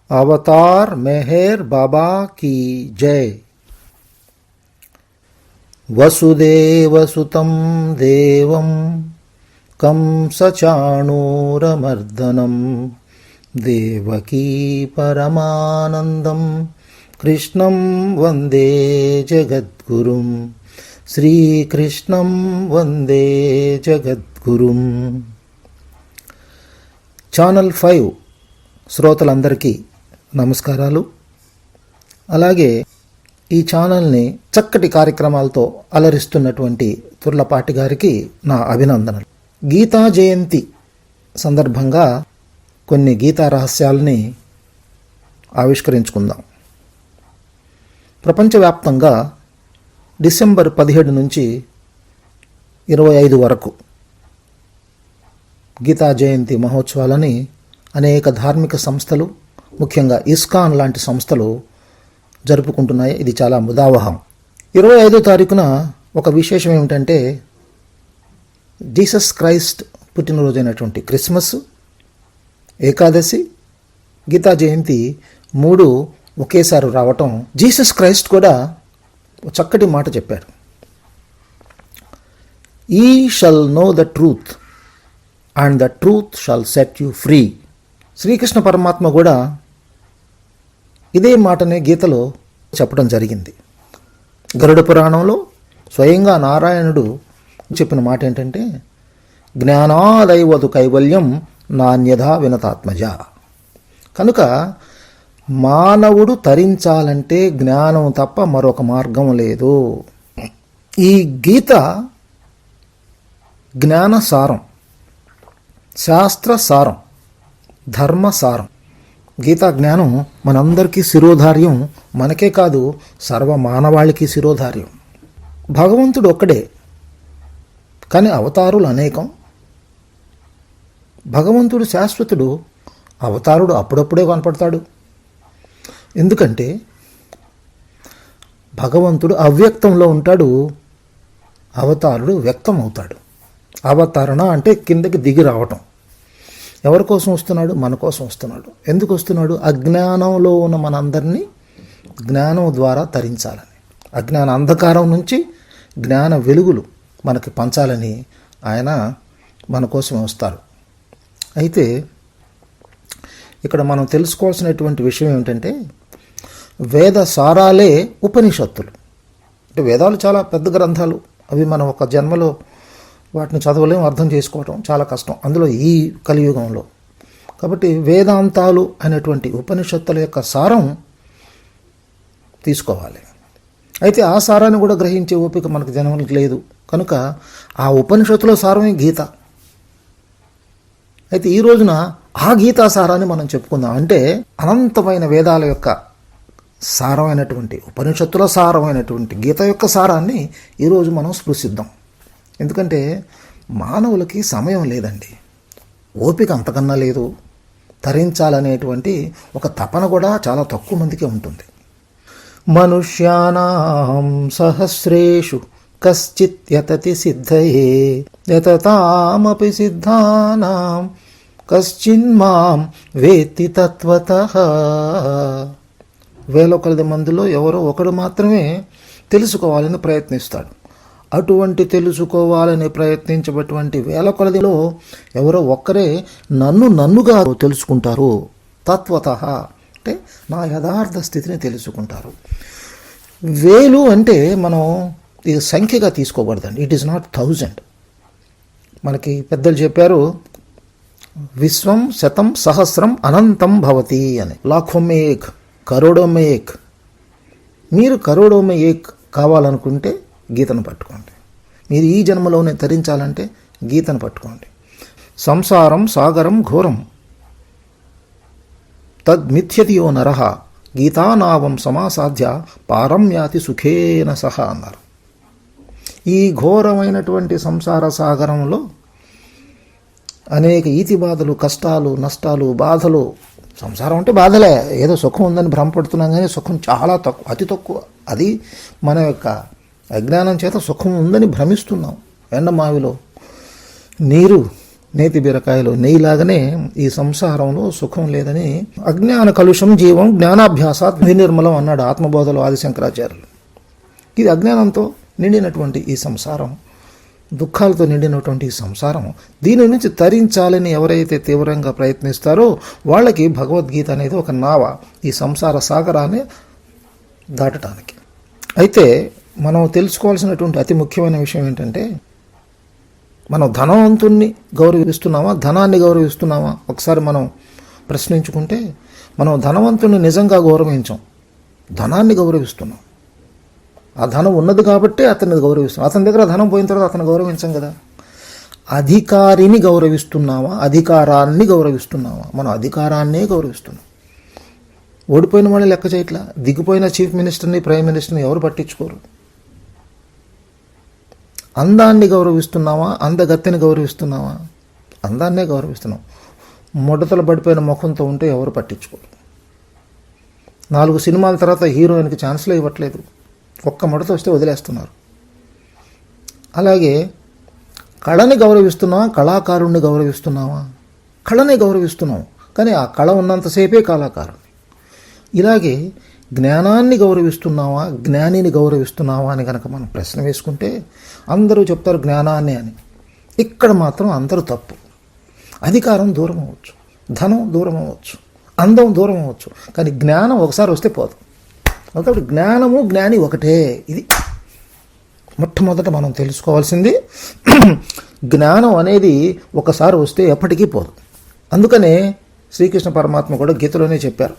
अवतार मेहर बाबा की जय। वसुदेवसुतं देवं कंसचाणूरमर्दनं देवकी परमानन्दं कृष्णं वन्दे जगद्गुरुं श्रीकृष्णं वन्दे जगद्गुरुं। ఛానల్ 5 శ్రోతలందరికీ నమస్కారాలు. అలాగే ఈ ఛానల్ని చక్కటి కార్యక్రమాలతో అలరిస్తున్నటువంటి తుర్లపాటి గారికి నా అభినందనలు. గీతా జయంతి సందర్భంగా కొన్ని గీతా రహస్యాలని ఆవిష్కరించుకుందాం. ప్రపంచవ్యాప్తంగా డిసెంబర్ 17 నుంచి 25 వరకు గీతా జయంతి మహోత్సవాలని అనేక ధార్మిక సంస్థలు, ముఖ్యంగా ఇస్కాన్ లాంటి సంస్థలు జరుపుకుంటున్నాయి. ఇది చాలా ముదావహం. 25వ తారీఖున ఒక విశేషం ఏమిటంటే జీసస్ క్రైస్ట్ పుట్టినరోజు అయినటువంటి క్రిస్మస్, ఏకాదశి, గీతా జయంతి 3 ఒకేసారి రావటం. జీసస్ క్రైస్ట్ కూడా చక్కటి మాట చెప్పారు, "he shall know the truth and the truth shall set you free." Srikrishna పరమాత్మ కూడా ఇదే మాటనే గీతలో చెప్పడం జరిగింది. గరుడ పురాణంలో స్వయంగా నారాయణుడు చెప్పిన మాట ఏంటంటే, జ్ఞానాదైవదు కైవల్యం నాణ్యథా వినతాత్మజ. కనుక మానవుడు తరించాలంటే జ్ఞానం తప్ప మరొక మార్గం లేదు. ఈ గీత జ్ఞానసారం, శాస్త్రసారం, ధర్మసారం. గీతా జ్ఞానం మనందరికీ శిరోధార్యం. మనకే కాదు, సర్వ మానవాళికి శిరోధార్యం. భగవంతుడు ఒక్కడే, కానీ అవతారులు అనేకం. భగవంతుడు శాశ్వతుడు, అవతారుడు అప్పుడప్పుడే కనపడతాడు. ఎందుకంటే భగవంతుడు అవ్యక్తంలో ఉంటాడు, అవతారుడు వ్యక్తం అవుతాడు. అవతరణ అంటే కిందకి దిగి రావటం. ఎవరి కోసం వస్తున్నాడు? మన కోసం వస్తున్నాడు. ఎందుకు వస్తున్నాడు? అజ్ఞానంలో ఉన్న మనందరినీ జ్ఞానం ద్వారా తరించాలని, అజ్ఞాన అంధకారం నుంచి జ్ఞాన వెలుగులు మనకి పంచాలని ఆయన మన కోసం వస్తారు. అయితే ఇక్కడ మనం తెలుసుకోవాల్సినటువంటి విషయం ఏమిటంటే, వేద సారాలే ఉపనిషత్తులు. అంటే వేదాలు చాలా పెద్ద గ్రంథాలు, అవి మనం ఒక జన్మలో వాటిని చదవలేం, అర్థం చేసుకోవటం చాలా కష్టం, అందులో ఈ కలియుగంలో. కాబట్టి వేదాంతాలు అనేటువంటి ఉపనిషత్తుల యొక్క సారం తీసుకోవాలి. అయితే ఆ సారాన్ని కూడా గ్రహించే ఓపిక మనకు జన్మలకు లేదు. కనుక ఆ ఉపనిషత్తుల సారమే గీత. అయితే ఈ రోజున ఆ గీతా సారాన్ని మనం చెప్పుకుందాం. అంటే అనంతమైన వేదాల యొక్క సారమైనటువంటి, ఉపనిషత్తుల సారమైనటువంటి గీత యొక్క సారాన్ని ఈరోజు మనం స్పృశిద్దాం. ఎందుకంటే మానవులకి సమయం లేదండి, ఓపిక అంతకన్నా లేదు. తరించాలనేటువంటి ఒక తపన కూడా చాలా తక్కువ మందికి ఉంటుంది. మనుష్యానాం సహస్రేషు కశ్చిత్ యతతి సిద్ధయే యతతామపి సిద్ధానాం కశ్చిన్మాం వేత్తి తత్వతః. వేల కొలది మందిలో ఎవరో ఒకడు మాత్రమే తెలుసుకోవాలని ప్రయత్నిస్తాడు. అటువంటి తెలుసుకోవాలని ప్రయత్నించేటువంటి వేల కొలదిలో ఎవరో ఒక్కరే నన్నుగా తెలుసుకుంటారు. తత్వతః అంటే నా యథార్థ స్థితిని తెలుసుకుంటారు. వేలు అంటే మనం ఇది సంఖ్యగా తీసుకోకూడదండి. It is not 1000. మనకి పెద్దలు చెప్పారు, విశ్వం శతం సహస్రం అనంతం భవతి అని. లాఖో మే ఏక్, కరోడో మే ఏక్. మీరు కరోడో మే ఏక్ కావాలనుకుంటే గీతను పట్టుకోండి. మీరు ఈ జన్మలోనే తరించాలంటే గీతను పట్టుకోండి. సంసారం సాగరం ఘోరం తద్మిథ్యతియో నరః గీతానావం సమాసాధ్య పారమ్యాతి సుఖేన సహ అన్నారు. ఈ ఘోరమైనటువంటి సంసార సాగరంలో అనేక ఈతి బాధలు, కష్టాలు, నష్టాలు, బాధలు. సంసారం అంటే బాధలే, ఏదో సుఖం ఉందని భ్రమపడుతున్నాం, కానీ సుఖం చాలా తక్కువ, అతి తక్కువ. అది మన యొక్క అజ్ఞానం చేత సుఖం ఉందని భ్రమిస్తున్నాం. ఎండమావిలో నీరు నేతి బీరకాయలో నెయ్యిలాగానే ఈ సంసారంలో సుఖం లేదని అజ్ఞాన కలుషం జీవం జ్ఞానాభ్యాసాత్ వినిర్మలం అన్నాడు ఆత్మబోధలో ఆదిశంకరాచార్యులు. ఇది అజ్ఞానంతో నిండినటువంటి ఈ సంసారం, దుఃఖాలతో నిండినటువంటి ఈ సంసారం, దీని నుంచి తరించాలని ఎవరైతే తీవ్రంగా ప్రయత్నిస్తారో వాళ్ళకి భగవద్గీత అనేది ఒక నావ ఈ సంసార సాగరాన్ని దాటడానికి. అయితే మనం తెలుసుకోవాల్సినటువంటి అతి ముఖ్యమైన విషయం ఏంటంటే, మనం ధనవంతుణ్ణి గౌరవిస్తున్నామా, ధనాన్ని గౌరవిస్తున్నామా? ఒకసారి మనం ప్రశ్నించుకుంటే, మనం ధనవంతుణ్ణి నిజంగా గౌరవించాం, ధనాన్ని గౌరవిస్తున్నాం. ఆ ధనం ఉన్నది కాబట్టి అతన్ని గౌరవిస్తున్నాం. అతని దగ్గర ధనం పోయిన తర్వాత అతను గౌరవించాం కదా. అధికారిని గౌరవిస్తున్నామా, అధికారాన్ని గౌరవిస్తున్నామా? మనం అధికారాన్నే గౌరవిస్తున్నాం. ఓడిపోయిన వాళ్ళు లెక్క చేయట్లా. దిగిపోయిన చీఫ్ మినిస్టర్ని, ప్రైమ్ మినిస్టర్ని ఎవరు పట్టించుకోరు. అందాన్ని గౌరవిస్తున్నామా, అందగత్తెని గౌరవిస్తున్నామా? అందాన్నే గౌరవిస్తున్నాం. ముడతలు పడిపోయిన ముఖంతో ఉంటే ఎవరు పట్టించుకోరు. 4 సినిమాల తర్వాత హీరోయిన్కి ఛాన్స్లో ఇవ్వట్లేదు. ఒక్క ముడత వస్తే వదిలేస్తున్నారు. అలాగే కళని గౌరవిస్తున్నావా, కళాకారుణ్ణి గౌరవిస్తున్నావా? కళని గౌరవిస్తున్నాం, కానీ ఆ కళ ఉన్నంతసేపే కళాకారుని. ఇలాగే జ్ఞానాన్ని గౌరవిస్తున్నావా, జ్ఞానిని గౌరవిస్తున్నావా అని కనుక మనం ప్రశ్న వేసుకుంటే అందరూ చెప్తారు జ్ఞానాన్ని అని. ఇక్కడ మాత్రం అందరూ తప్పు. అధికారం దూరం అవ్వచ్చు, ధనం దూరం అవ్వచ్చు, అందం దూరం అవ్వచ్చు, కానీ జ్ఞానం ఒకసారి వస్తే పోదు. కాబట్టి జ్ఞానము జ్ఞాని ఒకటే. ఇది మొట్టమొదట మనం తెలుసుకోవాల్సింది. జ్ఞానం అనేది ఒకసారి వస్తే ఎప్పటికీ పోదు. అందుకనే శ్రీకృష్ణ పరమాత్మ కూడా గీతలోనే చెప్పారు,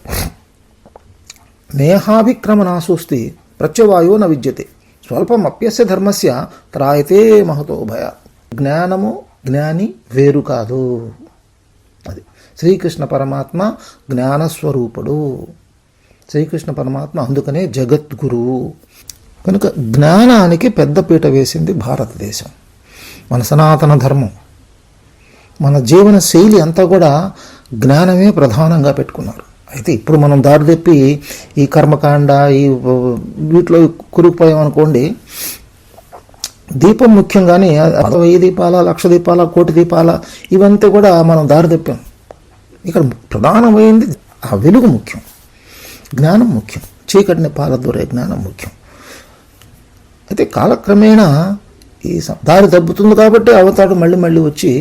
నేహాభిక్రమనాశోస్తి ప్రత్యవాయో న విద్యతే స్వల్పం అప్యస్య ధర్మస్య త్రాయతే మహతో భయ. జ్ఞానము జ్ఞాని వేరు కాదు. అది శ్రీకృష్ణ పరమాత్మ జ్ఞానస్వరూపుడు. శ్రీకృష్ణ పరమాత్మ అందుకనే జగద్గురువు. కనుక జ్ఞానానికి పెద్దపీట వేసింది భారతదేశం, మన సనాతన ధర్మం. మన జీవన శైలి అంతా కూడా జ్ఞానమే ప్రధానంగా పెట్టుకున్నారు. అయితే ఇప్పుడు మనం దారి తెప్పి ఈ కర్మకాండ ఈ వీటిలో కురుకుపోయామనుకోండి, దీపం ముఖ్యంగానే 1000 దీపాల, 1,00,000 దీపాల, 1,00,000 దీపాల ఇవంతా కూడా మనం దారి తెప్పాం. ఇక్కడ ప్రధానమైంది ఆ వెలుగు ముఖ్యం, జ్ఞానం ముఖ్యం, చీకటిని పారదూరే జ్ఞానం ముఖ్యం. అయితే కాలక్రమేణా ఈ దారి తప్పుతుంది కాబట్టి అవతాడు మళ్ళీ మళ్ళీ వచ్చి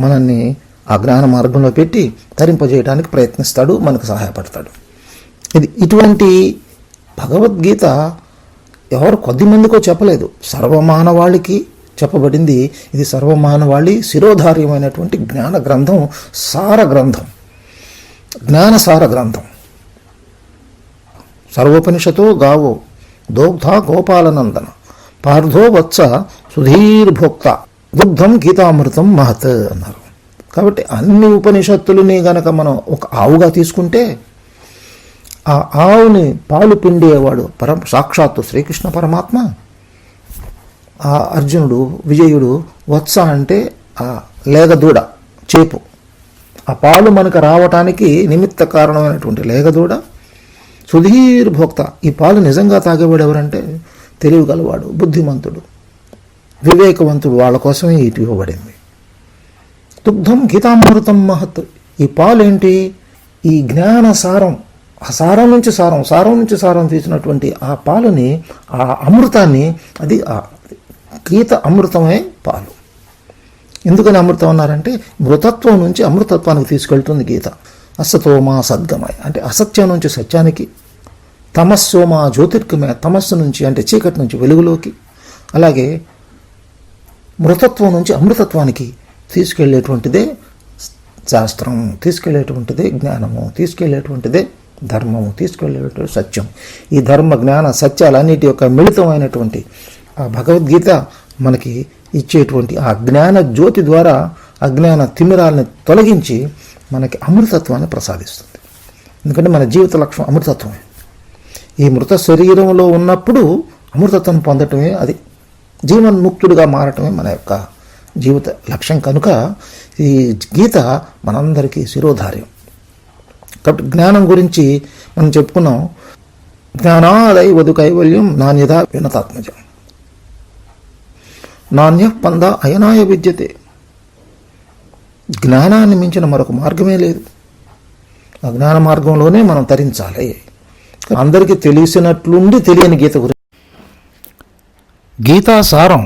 మనల్ని ఆ జ్ఞాన మార్గంలో పెట్టి తరింపజేయడానికి ప్రయత్నిస్తాడు, మనకు సహాయపడతాడు. ఇటువంటి భగవద్గీత ఎవరు కొద్దిమందికో చెప్పలేదు, సర్వమానవాళికి చెప్పబడింది. ఇది సర్వమానవాళి శిరోధార్యమైనటువంటి జ్ఞాన గ్రంథం, సార గ్రంథం, జ్ఞాన సార గ్రంథం. సర్వోపనిషతో గావో దోగ్ధ గోపాలనందన పార్థో వత్స సుధీర్భోక్త దుగ్ధం గీతామృతం మహత్ అన్నారు. కాబట్టి అన్ని ఉపనిషత్తులని గనక మనం ఒక ఆవుగా తీసుకుంటే, ఆ ఆవుని పాలు పిండేవాడు సాక్షాత్తు శ్రీకృష్ణ పరమాత్మ. ఆ అర్జునుడు విజయుడు వత్స అంటే ఆ లేగదూడ, చేపు. ఆ పాలు మనకు రావటానికి నిమిత్త కారణమైనటువంటి లేగదూడ. సుధీర్భోక్త, ఈ పాలు నిజంగా తాగేవాడు ఎవరంటే తెలివిగలవాడు, బుద్ధిమంతుడు, వివేకవంతుడు. వాళ్ళ కోసమే ఇటు ఇవ్వబడింది. దుగ్ధం గీతామృతం మహత్. ఈ పాలు ఏంటి? ఈ జ్ఞాన సారం, ఆ సారం నుంచి సారం తీసినటువంటి ఆ పాలుని, ఆ అమృతాన్ని, అది ఆ గీత అమృతమే పాలు. ఎందుకని అమృతం అన్నారంటే మృతత్వం నుంచి అమృతత్వానికి తీసుకెళ్తుంది గీత. అసతోమా సద్గమయ అంటే అసత్యం నుంచి సత్యానికి, తమస్సోమా జ్యోతిర్గమయ తమస్సు నుంచి అంటే చీకటి నుంచి వెలుగులోకి, అలాగే మృతత్వం నుంచి అమృతత్వానికి తీసుకెళ్లేటువంటిదే శాస్త్రం, తీసుకెళ్లేటువంటిదే జ్ఞానము, తీసుకెళ్లేటువంటిదే ధర్మము, తీసుకెళ్లేటువంటి సత్యం. ఈ ధర్మ జ్ఞాన సత్యాలన్నిటి యొక్క మిళితమైనటువంటి ఆ భగవద్గీత మనకి ఇచ్చేటువంటి ఆ జ్ఞాన జ్యోతి ద్వారా అజ్ఞాన తిమిరాలని తొలగించి మనకి అమృతత్వాన్ని ప్రసాదిస్తుంది. ఎందుకంటే మన జీవిత లక్ష్యం అమృతత్వమే. ఈ మృత శరీరంలో ఉన్నప్పుడు అమృతత్వం పొందటమే, అది జీవన్ముక్తుడిగా మారటమే మన యొక్క జీవిత లక్ష్యం. కనుక ఈ గీత మనందరికీ శిరోధార్యం. కాబట్టి జ్ఞానం గురించి మనం చెప్పుకున్నాం. జ్ఞానాదైవదు కైవల్యం నాణ్యత వినతాత్మజం నాణ్య పంద అయనాయ విద్యతే. జ్ఞానాన్ని మించిన మరొక మార్గమే లేదు. ఆ జ్ఞాన మార్గంలోనే మనం తరించాలి. అందరికీ తెలిసినట్లుండి తెలియని గీత గురించి. గీతా సారం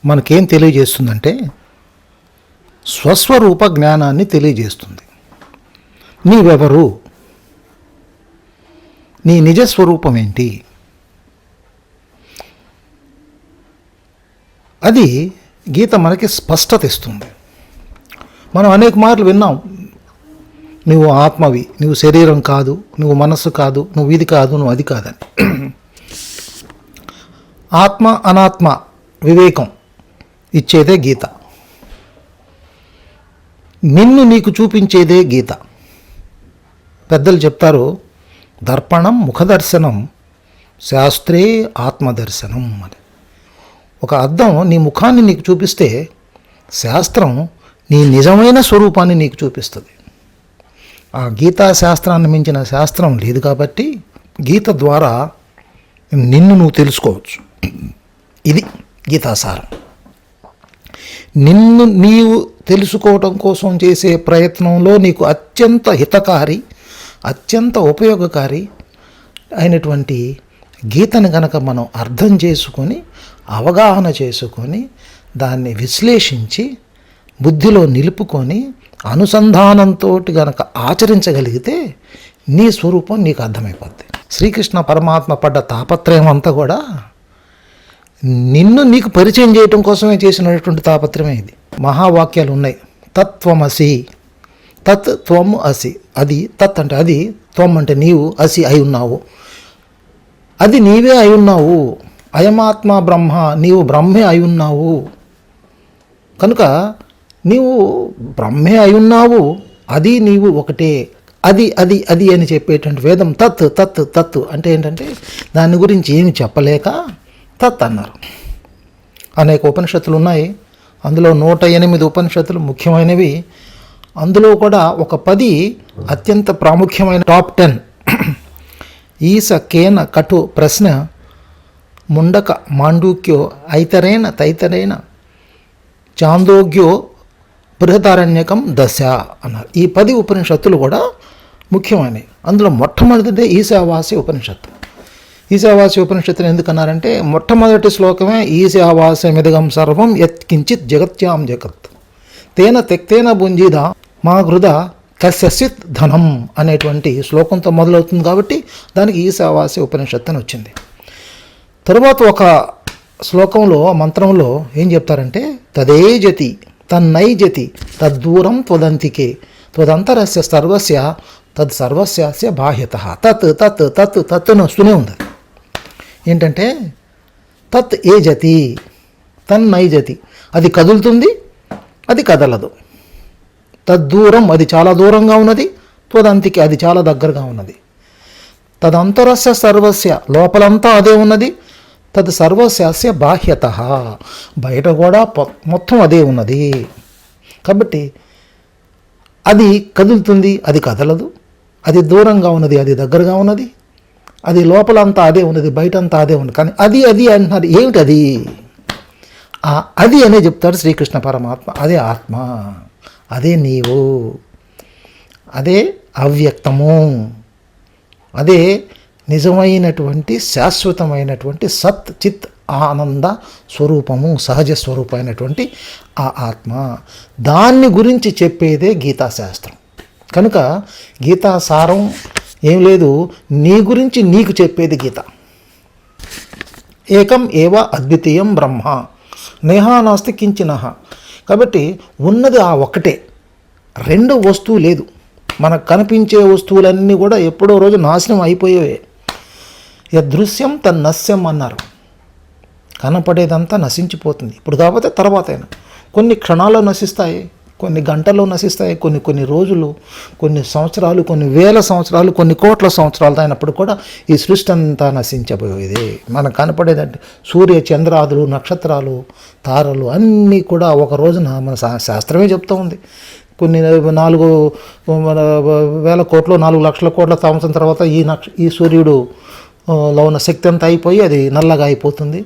మనకేం తెలియజేస్తుందంటే స్వస్వరూప జ్ఞానాన్ని తెలియజేస్తుంది. నీవెవరు, నీ నిజస్వరూపం ఏంటి, అది గీత మనకి స్పష్టత ఇస్తుంది. మనం అనేక మార్లు విన్నాం, నువ్వు ఆత్మవి, నువ్వు శరీరం కాదు, నువ్వు మనస్సు కాదు, నువ్వు ఇది కాదు, నువ్వు అది కాదని. ఆత్మ అనాత్మ వివేకం ఇచ్చేదే గీత. నిన్ను నీకు చూపించేదే గీత. పెద్దలు చెప్తారు, దర్పణం ముఖదర్శనం శాస్త్రే ఆత్మదర్శనం అని. ఒక అద్దం నీ ముఖాన్ని నీకు చూపిస్తే శాస్త్రం నీ నిజమైన స్వరూపాన్ని నీకు చూపిస్తుంది. ఆ గీతా శాస్త్రాన్ని మించిన శాస్త్రం లేదు కాబట్టి గీత ద్వారా నిన్ను నువ్వు తెలుసుకోవచ్చు. ఇది గీతాసారం. నిన్ను నీవు తెలుసుకోవటం కోసం చేసే ప్రయత్నంలో నీకు అత్యంత హితకారి, అత్యంత ఉపయోగకారి అయినటువంటి గీతను కనుక మనం అర్థం చేసుకొని, అవగాహన చేసుకొని, దాన్ని విశ్లేషించి బుద్ధిలో నిలుపుకొని అనుసంధానంతో గనక ఆచరించగలిగితే నీ స్వరూపం నీకు అర్థమైపోద్ది. శ్రీకృష్ణ పరమాత్మ పడ్డ తాపత్రయం అంతా కూడా నిన్ను నీకు పరిచయం చేయటం కోసమే చేసినటువంటి తాపత్రమే ఇది. మహావాక్యాలు ఉన్నాయి. తత్వమసి, తత్ త్వం అసి. అది తత్ అంటే అది, త్వం అంటే నీవు, అసి అయి ఉన్నావు. అది నీవే అయి ఉన్నావు. అయమాత్మ బ్రహ్మ, నీవు బ్రహ్మే అయి ఉన్నావు. కనుక నీవు బ్రహ్మే అయి ఉన్నావు, అది నీవు ఒకటే. అది అది అది అని చెప్పేటువంటి వేదం తత్ తత్ తత్ అంటే ఏంటంటే దాని గురించి ఏమి చెప్పలేక తత్ అన్నారు. అనేక ఉపనిషత్తులు ఉన్నాయి. అందులో 108 ఉపనిషత్తులు ముఖ్యమైనవి. అందులో కూడా ఒక 10 అత్యంత ప్రాముఖ్యమైన టాప్ 10. ఈస కేన కటు ప్రశ్న ముండక మాండూక్యో ఐతరేణ తైతరేణ చాందోగ్యో బృహదారణ్యకం దశ అన్నారు. ఈ 10 ఉపనిషత్తులు కూడా ముఖ్యమైనవి. అందులో మొట్టమొదటిదే ఈశావాస్య ఉపనిషత్తు. ఈశావాస్య ఉపనిషత్తుని ఎందుకన్నారంటే మొట్టమొదటి శ్లోకమే ఈశావాస్యమిదగం సర్వం యత్కించిత్ జగత్యాం జగత్ తేన తెక్తేన భుంజిద మా గృద కస్యసిత్ ధనం అనేటువంటి శ్లోకంతో మొదలవుతుంది. కాబట్టి దానికి ఈశావాస్య ఉపనిషత్తు అని వచ్చింది. తరువాత ఒక శ్లోకంలో, మంత్రంలో ఏం చెప్తారంటే తదేజతి తన్నైజతి తద్దూరం త్వదంతికే త్వదంతరస్య సర్వస్య తద్ సర్వస్యాస్య బాహ్యత. తత్ తత్ తత్ తత్ అని వస్తూనే ఉంది. ఏంటంటే తత్ ఏజతి తన్నైజతి, అది కదులుతుంది, అది కదలదు. తద్దూరం, అది చాలా దూరంగా ఉన్నది. త్వదంతికి, అది చాలా దగ్గరగా ఉన్నది. తదంతరస్య సర్వస్య, లోపలంతా అదే ఉన్నది. తద్ సర్వస్యాస్య బాహ్యత, బయట కూడా మొత్తం అదే ఉన్నది. కాబట్టి అది కదులుతుంది, అది కదలదు. అది దూరంగా ఉన్నది, అది దగ్గరగా ఉన్నది. అది లోపలంతా అదే ఉన్నది, బయటంతా అదే ఉన్నది. కానీ అది అది అంటున్నారు. ఏమిటి అది? అది అనే చెప్తాడు శ్రీకృష్ణ పరమాత్మ. అదే ఆత్మ, అదే నీవు, అదే అవ్యక్తము, అదే నిజమైనటువంటి శాశ్వతమైనటువంటి సత్ చిత్ ఆనంద స్వరూపము, సహజ స్వరూపమైనటువంటి ఆ ఆత్మ. దాన్ని గురించి చెప్పేదే గీతాశాస్త్రం. కనుక గీతాసారం ఏం లేదు, నీ గురించి నీకు చెప్పేది గీత. ఏకం ఏవ అద్వితీయం బ్రహ్మ నేహా నాస్తి కించినః. కాబట్టి ఉన్నది ఆ ఒక్కటే, రెండు వస్తువు లేదు. మనకు కనిపించే వస్తువులన్నీ కూడా ఎప్పుడో రోజు నాశనం అయిపోయేవే. యదృశ్యం తన్నస్యం అన్నారు. కనపడేదంతా నశించిపోతుంది. ఇప్పుడు కాకపోతే తర్వాత అయినా కొన్ని క్షణాల్లో నశిస్తాయి, కొన్ని గంటల్లో నశిస్తాయి, కొన్ని రోజులు, కొన్ని సంవత్సరాలు, కొన్ని వేల సంవత్సరాలు, కొన్ని కోట్ల సంవత్సరాలు అయినప్పుడు కూడా ఈ సృష్టి అంతా నశించబోయేది. మనకు కనపడేదంటే సూర్య చంద్రాదులు, నక్షత్రాలు, తారలు అన్నీ కూడా ఒక రోజున మన శాస్త్రమే చెప్తూ ఉంది. కొన్ని 4,000 కోట్లు, 4 లక్షల కోట్ల సంవత్సరం తర్వాత ఈ సూర్యుడు లో ఉన్న శక్తి అంతా అయిపోయి అది నల్లగా అయిపోతుంది.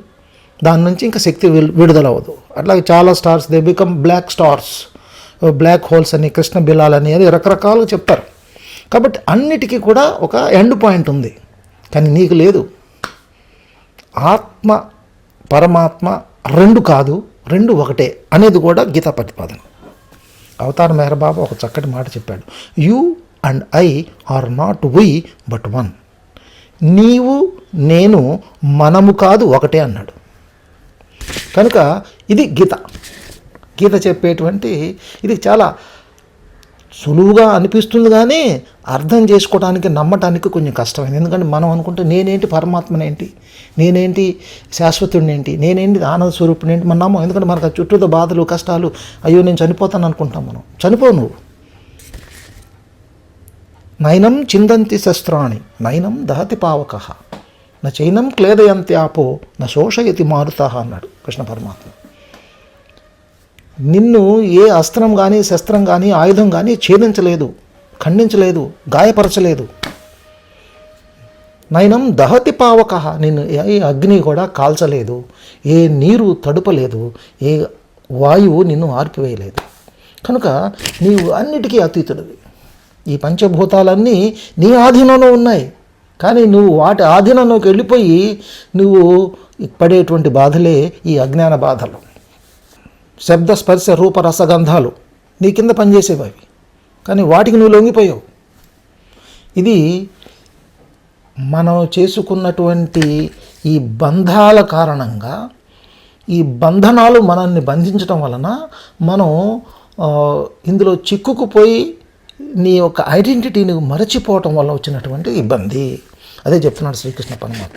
దాని నుంచి ఇంకా శక్తి విడుదల అవ్వదు. అట్లాగే చాలా stars they become black stars. Black holes అని, కృష్ణ బిలాలని, అది రకరకాలుగా చెప్తారు. కాబట్టి అన్నిటికీ కూడా ఒక ఎండ్ పాయింట్ ఉంది, కానీ నీకు లేదు. ఆత్మ పరమాత్మ రెండు కాదు, రెండు ఒకటే అనేది కూడా గీతా ప్రతిపాదన. అవతార్ మెహర్ బాబా ఒక చక్కటి మాట చెప్పాడు, you and I are not we but one. నీవు నేను మనము కాదు, ఒకటే అన్నాడు. కనుక ఇది గీత చెప్పేటువంటి, ఇది చాలా సులువుగా అనిపిస్తుంది కానీ అర్థం చేసుకోవడానికి, నమ్మటానికి కొంచెం కష్టమైంది. ఎందుకంటే మనం అనుకుంటే నేనేంటి పరమాత్మనేంటి, నేనేంటి శాశ్వతుడిని ఏంటి, నేనేంటి ఆనంద స్వరూపుని ఏంటి మనం నమ్మం. ఎందుకంటే మనకు చుట్టూతో బాధలు కష్టాలు, అయ్యో నేను చనిపోతాను అనుకుంటాం. మనం చనిపోవు. నువ్వు నైనం చిందంతి శస్త్రాణి నైనం దహతి పావక నా చైనం క్లేదయంతి ఆపో నా శోషయతి మారుత అన్నాడు కృష్ణ పరమాత్మ. నిన్ను ఏ అస్త్రం కానీ, శస్త్రం కానీ, ఆయుధం కానీ ఛేదించలేదు, ఖండించలేదు, గాయపరచలేదు. నైనం దహతి పావక, నిన్ను ఏ అగ్ని కూడా కాల్చలేదు, ఏ నీరు తడుపలేదు, ఏ వాయువు నిన్ను ఆర్పివేయలేదు. కనుక నీవు అన్నిటికీ అతీతుడివి. ఈ పంచభూతాలన్నీ నీ ఆధీనంలో ఉన్నాయి, కానీ నువ్వు వాటి ఆధీనంలోకి వెళ్ళిపోయి నువ్వు పడేటువంటి బాధలే ఈ అజ్ఞాన బాధలు. శబ్ద స్పర్శ రూప రసగంధాలు నీ కింద పనిచేసేవి అవి, కానీ వాటికి నువ్వు లొంగిపోయావు. ఇది మనం చేసుకున్నటువంటి ఈ బంధాల కారణంగా, ఈ బంధనాలు మనల్ని బంధించడం వలన మనం ఇందులో చిక్కుకుపోయి నీ యొక్క ఐడెంటిటీని మరచిపోవటం వల్ల వచ్చినటువంటి ఇబ్బంది. అదే చెప్తున్నాడు శ్రీకృష్ణ పరమాత్మ.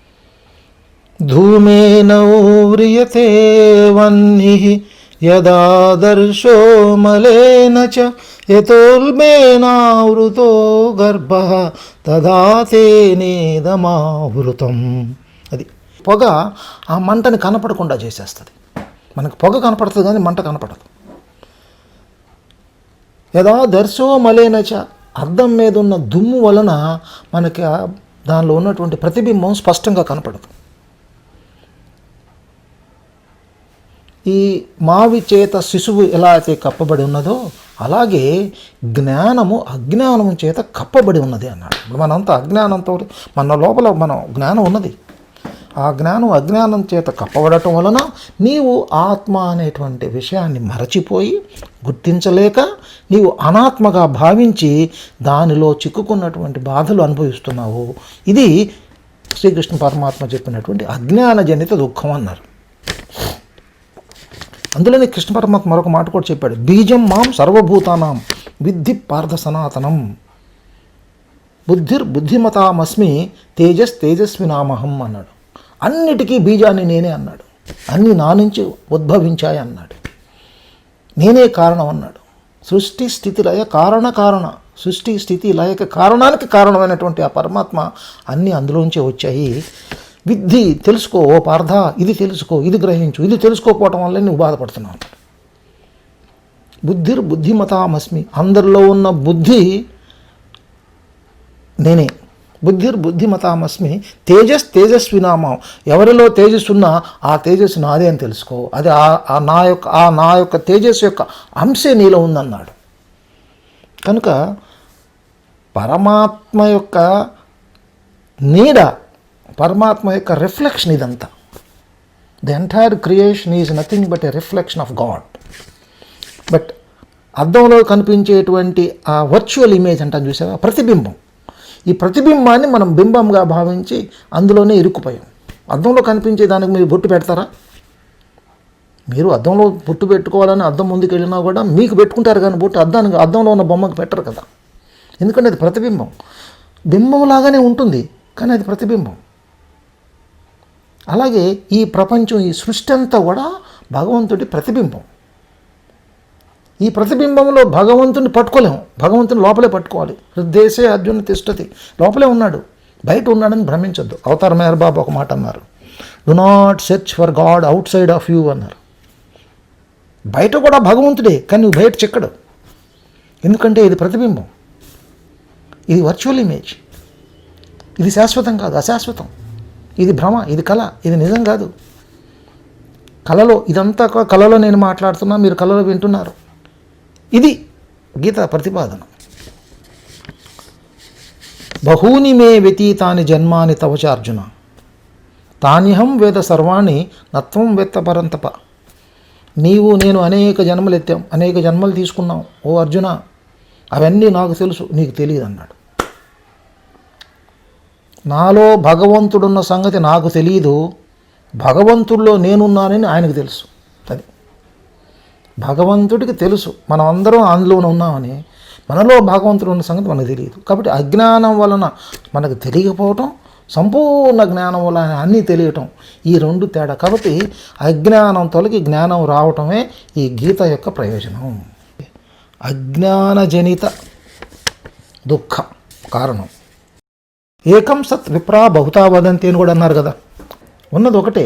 ధూమేన ఊర్యతే వన్నిః యదాదర్శో మలేన చ యతోల్బేనావృతో గర్భః తదా తేనేదమావృతం. అది పొగ ఆ మంటని కనపడకుండా చేసేస్తుంది. మనకు పొగ కనపడుతుంది కానీ మంట కనపడదు. యదా దర్శో మలేనచ, అద్దం మీద ఉన్న దుమ్ము వలన మనకి దానిలో ఉన్నటువంటి ప్రతిబింబం స్పష్టంగా కనపడదు. ఈ మావి చేత శిశువు ఎలా అయితే కప్పబడి ఉన్నదో అలాగే జ్ఞానము అజ్ఞానము చేత కప్పబడి ఉన్నది అన్నాడు. ఇప్పుడు మనంతా అజ్ఞానంతో, మన లోపల జ్ఞానం ఉన్నది, ఆ జ్ఞానం అజ్ఞానం చేత కప్పబడటం వలన నీవు ఆత్మ అనేటువంటి విషయాన్ని మరచిపోయి గుర్తించలేక నీవు అనాత్మగా భావించి దానిలో చిక్కుకున్నటువంటి బాధలు అనుభవిస్తున్నావు. ఇది శ్రీకృష్ణ పరమాత్మ చెప్పినటువంటి అజ్ఞానజనిత దుఃఖం అన్నారు. అందులోనే కృష్ణ పరమాత్మ మరొక మాట కూడా చెప్పాడు, బీజం మాం సర్వభూతానాం విద్ధి పార్థ సనాతనం బుద్ధిర్బుద్ధిమతామస్మి తేజస్వినామహం అన్నాడు. అన్నిటికీ బీజాన్ని నేనే అన్నాడు, అన్నీ నా నుంచి ఉద్భవించాయి అన్నాడు, నేనే కారణం అన్నాడు. సృష్టి స్థితి లయ కారణ సృష్టి స్థితి లయక కారణానికి కారణమైనటువంటి ఆ పరమాత్మ అన్నీ అందులోంచే వచ్చాయి. విద్ధి, తెలుసుకో ఓ పార్థ, ఇది తెలుసుకో, ఇది గ్రహించు, ఇది తెలుసుకోకపోవటం వల్ల నువ్వు బాధపడుతున్నావు. బుద్ధిమతామస్మి, అందరిలో ఉన్న బుద్ధి నేనే. బుద్ధిమతామస్మి తేజస్వినామం, ఎవరిలో తేజస్సు ఉన్నా ఆ తేజస్సు నాదే అని తెలుసుకో, అది నా యొక్క తేజస్సు యొక్క అంశే నీలో ఉందన్నాడు. కనుక పరమాత్మ యొక్క నీడ, పరమాత్మ యొక్క రిఫ్లెక్షన్ ఇదంతా. The entire creation is nothing but a reflection of God. But అద్దంలో కనిపించేటువంటి ఆ వర్చువల్ ఇమేజ్ అంటాం చూసావా, ప్రతిబింబం. ఈ ప్రతిబింబాన్ని మనం బింబంగా భావించి అందులోనే ఇరుక్కుపోయాం. అద్దంలో కనిపించే దానికి మీరు బొట్టు పెడతారా? మీరు అద్దంలో బొట్టు పెట్టుకోవాలని అద్దం ముందుకు వెళ్ళినా కూడా మీకు పెట్టుకుంటారు కానీ బొట్టు అద్దంలో ఉన్న బొమ్మకు పెట్టరు కదా. ఎందుకంటే అది ప్రతిబింబం. బింబంలాగానే ఉంటుంది కానీ అది ప్రతిబింబం. అలాగే ఈ ప్రపంచం, ఈ సృష్టి అంతా కూడా భగవంతుడి ప్రతిబింబం. ఈ ప్రతిబింబంలో భగవంతుని పట్టుకోలేము, భగవంతుని లోపలే పట్టుకోవాలి. హృదయసే అర్జున తిష్టతి, లోపలే ఉన్నాడు, బయట ఉన్నాడని భ్రమించొద్దు. అవతార్ మెహర్ బాబు ఒక మాట అన్నారు, do not search for God out side of you అన్నారు. బయట కూడా భగవంతుడే కానీ నువ్వు బయట చిక్కడు, ఎందుకంటే ఇది ప్రతిబింబం, ఇది వర్చువల్ ఇమేజ్, ఇది శాశ్వతం కాదు, అశాశ్వతం, ఇది భ్రమ, ఇది కళ, ఇది నిజం కాదు. కళలో ఇదంతా కళలో నేను మాట్లాడుతున్నా, మీరు కళలో వింటున్నారు. ఇది గీత ప్రతిపాదన. బహూని మే వ్యతీతాని జన్మాని తవచ అర్జున తానిహం వేద సర్వాణి నత్వం వేత్త పరంతప. నీవు నేను అనేక జన్మలు ఎత్తాం, అనేక జన్మలు తీసుకున్నాం ఓ అర్జున, అవన్నీ నాకు తెలుసు, నీకు తెలియదు అన్నాడు. నాలో భగవంతుడున్న సంగతి నాకు తెలియదు, భగవంతుడిలో నేనున్నానని ఆయనకు తెలుసు. అది భగవంతుడికి తెలుసు మనం అందరం అందులోనే ఉన్నామని, మనలో భగవంతుడు ఉన్న సంగతి మనకు తెలియదు. కాబట్టి అజ్ఞానం వలన మనకు తెలియకపోవటం, సంపూర్ణ జ్ఞానం వలన అన్నీ తెలియటం, ఈ రెండు తేడా. కాబట్టి అజ్ఞానం తొలగి జ్ఞానం రావటమే ఈ గీత యొక్క ప్రయోజనం. అజ్ఞానజనిత దుఃఖ కారణం. ఏకం సత్ విప్రా బహుతా వదంతి అని కూడా అన్నారు కదా. ఉన్నది ఒకటే,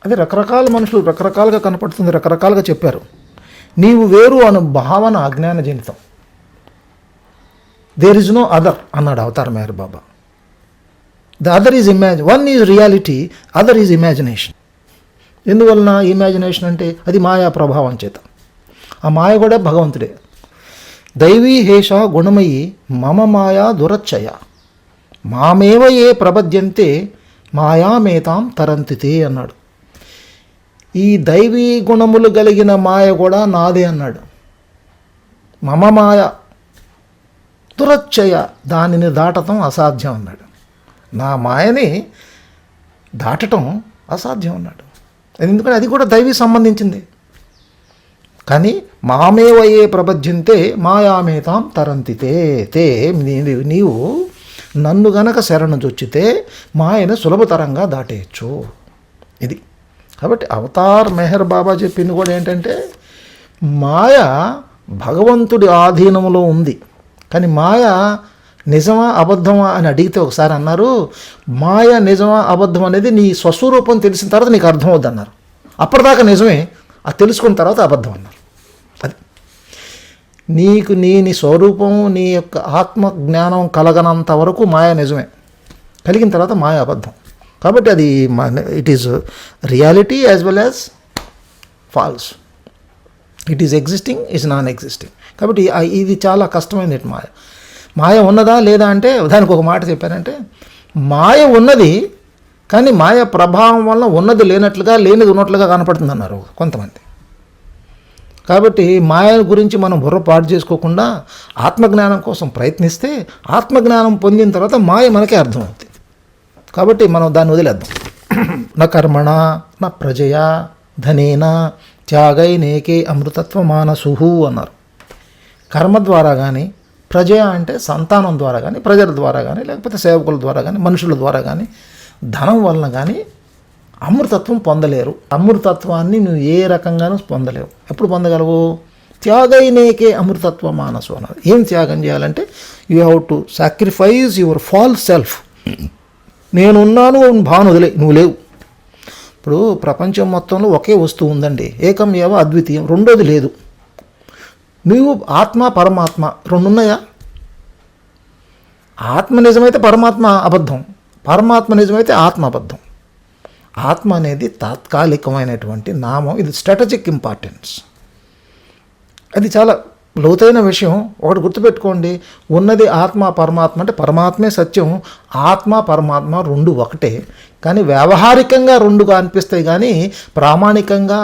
అది రకరకాల మనుషులు రకరకాలుగా కనపడుతుంది, రకరకాలుగా చెప్పారు. నీవు వేరు అను భావన అజ్ఞానజనితం. దేర్ ఇస్ నో అదర్ అన్నాడు Avatar Meher Baba. The other is one is reality, other is imagination. ఎందువలన ఇమాజినేషన్ అంటే అది మాయా ప్రభావం చేత. ఆ మాయ కూడా భగవంతుడే. దైవీ హేష గుణమయి మమ మాయా దురచ్చయ మామేవ ఏ ప్రపద్యంతే మాయామేతాం తరంతితే అన్నాడు. ఈ దైవీ గుణములు కలిగిన మాయ కూడా నాదే అన్నాడు. మమ మాయ దురచ్చయ, దానిని దాటటం అసాధ్యం అన్నాడు. నా మాయని దాటటం అసాధ్యం అన్నాడు. ఎందుకంటే అది కూడా దైవీ సంబంధించింది. కానీ మామేవయే ప్రపద్యంతే మాయామేతాం తరంతితే తే, నీవు నన్ను గనక శరణు చొచ్చితే మాయను సులభతరంగా దాటేయచ్చు. ఇది కాబట్టి అవతార్ మెహర్ బాబా చెప్పింది కూడా ఏంటంటే, మాయ భగవంతుడి ఆధీనంలో ఉంది. కానీ మాయ నిజమా అబద్ధమా అని అడిగితే ఒకసారి అన్నారు, మాయ నిజమా అబద్ధం అనేది నీ స్వస్వరూపం తెలిసిన తర్వాత నీకు అర్థమవుద్ది అన్నారు. అప్పటిదాకా నిజమే, అది తెలుసుకున్న తర్వాత అబద్ధం అన్నారు. అది నీకు నీ స్వరూపం, నీ యొక్క ఆత్మ జ్ఞానం కలగనంత వరకు మాయ నిజమే, కలిగిన తర్వాత మాయ అబద్ధం. కాబట్టి అది it is reality as well as false. It is existing, is non existing. కాబట్టి ఇది చాలా కష్టమైనది. మాయ ఉన్నదా లేదా అంటే దానికి ఒక మాట చెప్పారంటే, మాయ ఉన్నది కానీ మాయ ప్రభావం వల్ల ఉన్నది లేనట్లుగా, లేనిది ఉన్నట్లుగా కనపడుతుంది అన్నారు కొంతమంది. కాబట్టి మాయ గురించి మనం బుర్ర పాటు చేసుకోకుండా ఆత్మజ్ఞానం కోసం ప్రయత్నిస్తే ఆత్మజ్ఞానం పొందిన తర్వాత మాయ మనకే అర్థమవుతుంది. కాబట్టి మనం దాన్ని వదిలేద్దాం. నా కర్మణ నా ప్రజయా ధనేన త్యాగైనేకే అమృతత్వ మానసుహు అన్నారు. కర్మ ద్వారా కానీ, ప్రజయ అంటే సంతానం ద్వారా కానీ, ప్రజల ద్వారా కానీ, లేకపోతే సేవకుల ద్వారా కానీ, మనుషుల ద్వారా కానీ, ధనం వలన కానీ అమృతత్వం పొందలేరు. అమృతత్వాన్ని నువ్వు ఏ రకంగానూ పొందలేవు. ఎప్పుడు పొందగలవు? త్యాగైనేకే అమృతత్వ మానసు అన్నారు. ఏం త్యాగం చేయాలంటే, you have to sacrifice your false self. నేనున్నాను భావన వదిలే, నువ్వు లేవు. ఇప్పుడు ప్రపంచం మొత్తంలో ఒకే వస్తువు ఉందండి, ఏకం ఏవ అద్వితీయం, రెండోది లేదు. నువ్వు ఆత్మ పరమాత్మ రెండు ఉన్నాయా? ఆత్మ నిజమైతే పరమాత్మ అబద్ధం, పరమాత్మ నిజమైతే ఆత్మ అబద్ధం. ఆత్మ అనేది తాత్కాలికమైనటువంటి నామం, ఇది స్ట్రాటజిక్ ఇంపార్టెన్స్. అది చాలా లోతైన విషయం. ఒకటి గుర్తుపెట్టుకోండి, ఉన్నది ఆత్మ పరమాత్మ అంటే పరమాత్మే సత్యం, ఆత్మ పరమాత్మ రెండు ఒకటే. కానీ వ్యావహారికంగా రెండుగా అనిపిస్తాయి, కానీ ప్రామాణికంగా